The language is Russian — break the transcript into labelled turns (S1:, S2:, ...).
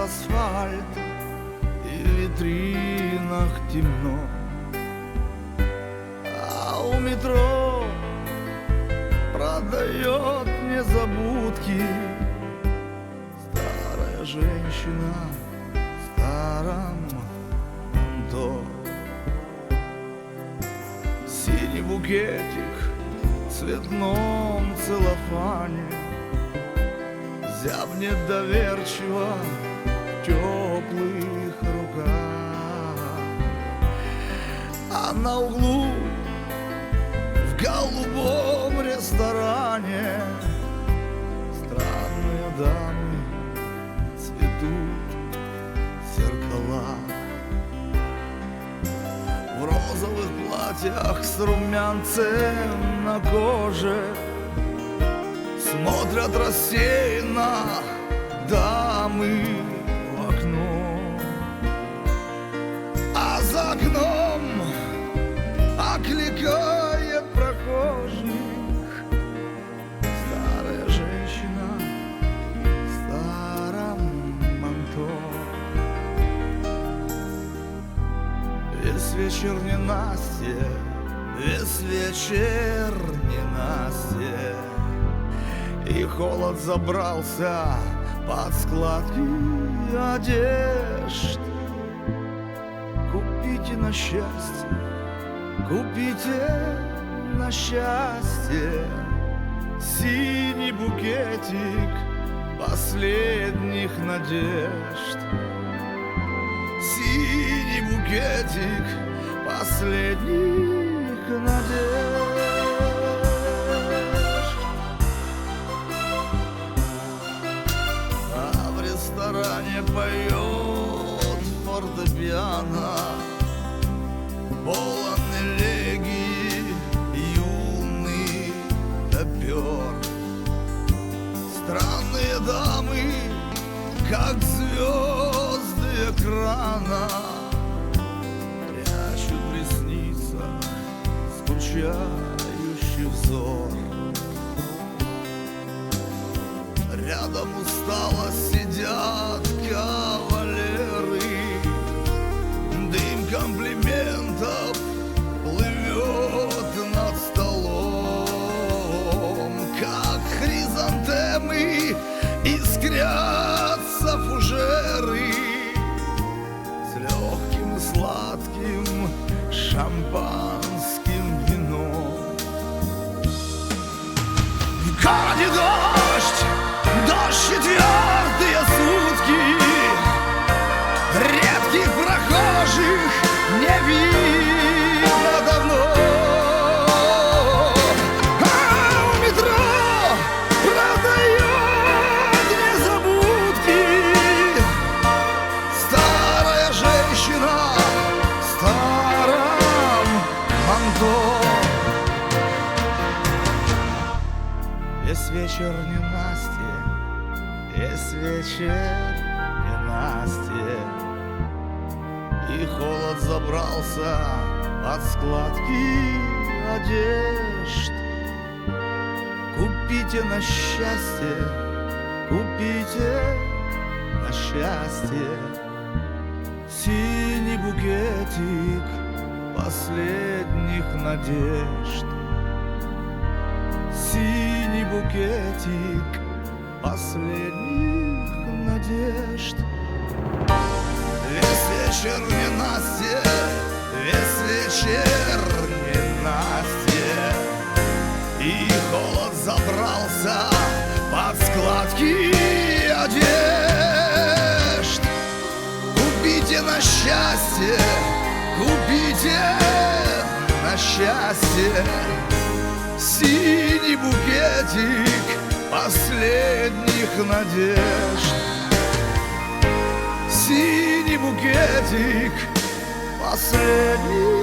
S1: асфальт, и в витринах темно, а у метро продает незабудки старая женщина в старом манто. Синий букетик в цветном целлофане зябнет доверчиво в теплых руках, а на углу в голубом ресторане странные дамы цветут в зеркалах. В розовых платьях с румянцем на коже смотрят рассеянно дамы в окно, а за окном окликает прохожих старая женщина в старом манто. Весь вечер ненастье, весь вечер ненастье, и холод забрался под складки одежд. Купите на счастье, купите на счастье синий букетик последних надежд. Синий букетик последних надежд. А в ресторане поет фортепиано, полон элегии юный топер. Странные дамы, как звезды экрана, прячут в ресницах скучающий взор. Рядом устало сидят кавалеры, дым комплиментов плывет над столом, как хризантемы искрятся фужеры с легким и сладким шампанским вином. В городе дождь, дождь четвертые сутки, редких прохожих не видно давно, а у метро продает незабудки старая женщина в старом манто. Весь вечер ненастье, весь вечер ненастье, и холод забрался под складки одежд. Купите на счастье, купите на счастье синий букетик последних надежд. Синий букетик последних надежд. Весь вечер ненастье, весь вечер ненастье, и холод забрался под складки одежд. Купите на счастье, купите на счастье синий букетик последних надежд. Синий букетик последних